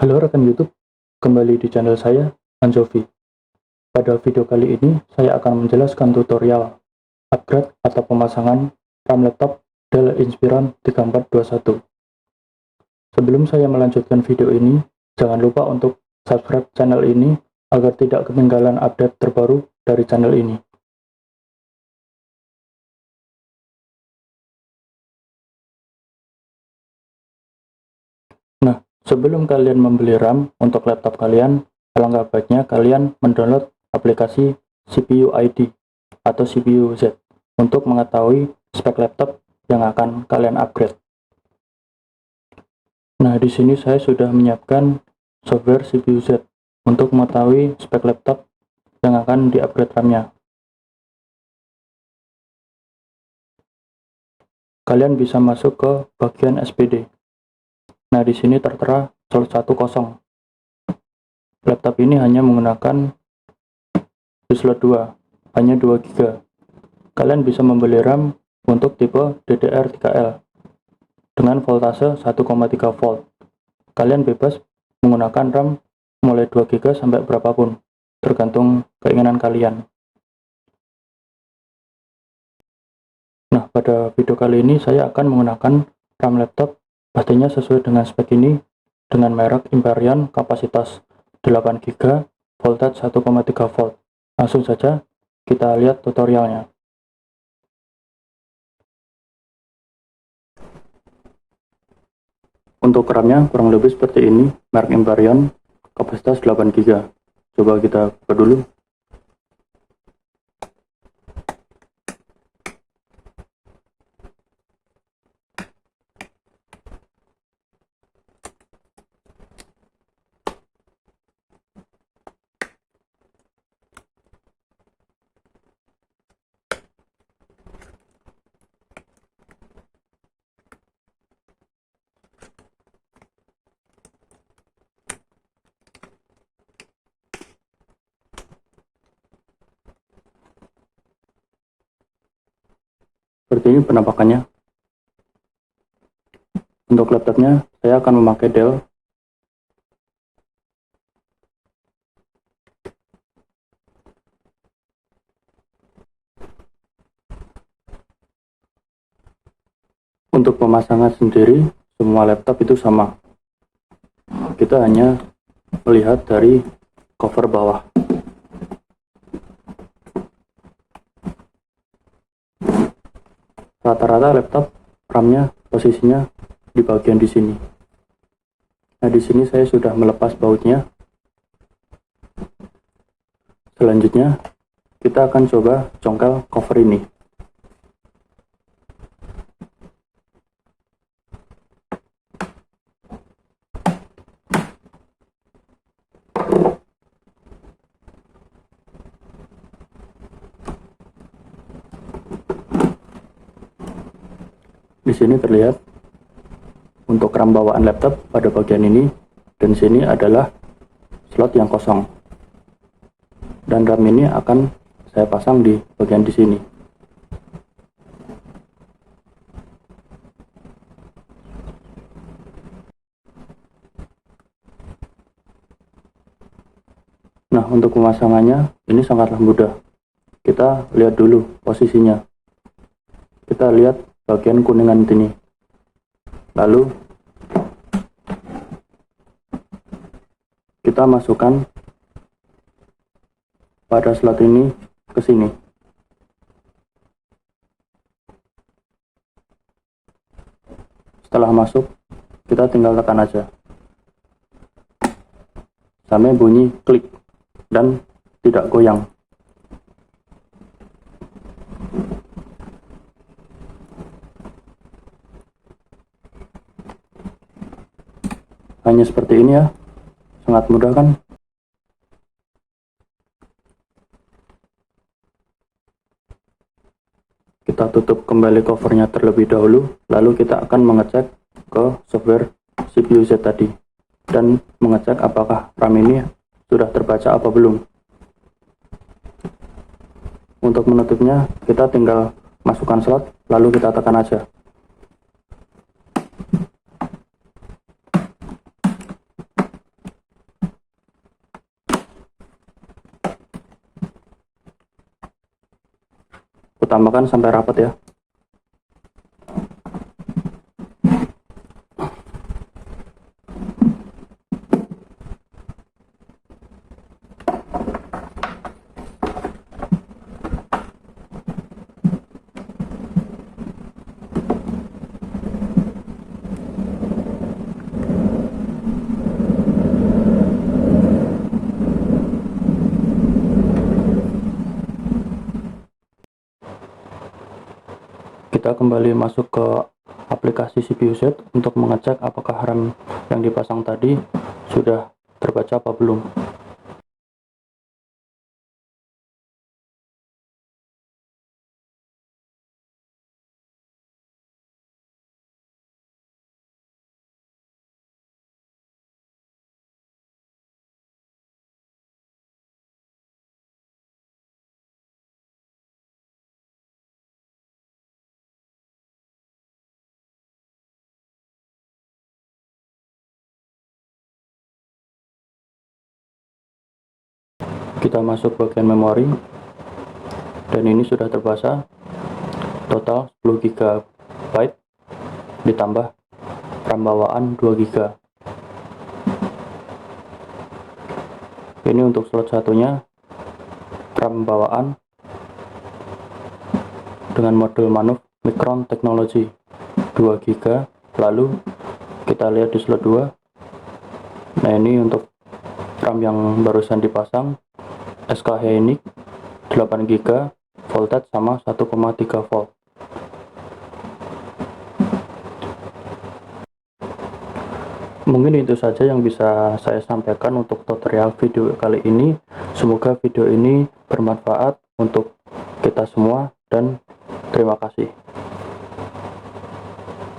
Halo rekan YouTube, kembali di channel saya, Anjovi. Pada video kali ini, saya akan menjelaskan tutorial upgrade atau pemasangan RAM laptop Dell Inspiron 3421. Sebelum saya melanjutkan video ini, jangan lupa untuk subscribe channel ini agar tidak ketinggalan update terbaru dari channel ini. Nah, sebelum kalian membeli RAM untuk laptop kalian, alangkah baiknya kalian mendownload aplikasi CPU ID atau CPU Z untuk mengetahui spek laptop yang akan kalian upgrade. Nah, di sini saya sudah menyiapkan software CPU Z untuk mengetahui spek laptop yang akan di-upgrade RAM-nya. Kalian bisa masuk ke bagian SPD. Nah, di sini tertera slot 1 kosong. Laptop ini hanya menggunakan di slot 2, hanya 2 GB. Kalian bisa membeli RAM untuk tipe DDR3L dengan voltase 1,3 volt. Kalian bebas menggunakan RAM mulai 2 GB sampai berapapun, tergantung keinginan kalian. Nah, pada video kali ini saya akan menggunakan RAM laptop pastinya sesuai dengan spek ini, dengan merek Inspiron, kapasitas 8 GB, voltage 1,3 volt. Langsung saja kita lihat tutorialnya. Untuk RAM-nya kurang lebih seperti ini, merek Inspiron, kapasitas 8 GB. Coba kita buka dulu. Seperti ini penampakannya. Untuk laptopnya, saya akan memakai Dell. Untuk pemasangan sendiri, semua laptop itu sama. Kita hanya melihat dari cover bawah. Rata-rata laptop RAM-nya posisinya di bagian di sini. Nah, di sini saya sudah melepas bautnya. Selanjutnya, kita akan coba congkel cover ini. Di sini terlihat untuk RAM bawaan laptop pada bagian ini, dan sini adalah slot yang kosong. Dan RAM ini akan saya pasang di bagian di sini. Nah, untuk pemasangannya ini sangatlah mudah. Kita lihat dulu posisinya. Kita lihat bagian kuningan ini. Lalu kita masukkan pada slot ini ke sini. Setelah masuk, kita tinggal tekan aja sampai bunyi klik dan tidak goyang. Hanya seperti ini ya, sangat mudah kan? Kita tutup kembali covernya terlebih dahulu, lalu kita akan mengecek ke software CPU Z tadi dan mengecek apakah RAM ini sudah terbaca apa belum. Untuk menutupnya, kita tinggal masukkan slot, lalu kita tekan aja. tambahkan sampai rapat ya. Kita kembali masuk ke aplikasi CPU-Z untuk mengecek apakah RAM yang dipasang tadi sudah terbaca apa belum. Kita masuk bagian memori, dan ini sudah terbaca total 10 GB ditambah RAM bawaan 2 GB. Ini untuk slot satunya, RAM bawaan dengan model Manuf Micron Technology 2 GB. Lalu kita lihat di slot 2. Nah, ini untuk RAM yang barusan dipasang SK Hynix 8 GB, voltage sama 1,3 volt. Mungkin itu saja yang bisa saya sampaikan untuk tutorial video kali ini. Semoga video ini bermanfaat untuk kita semua, dan terima kasih.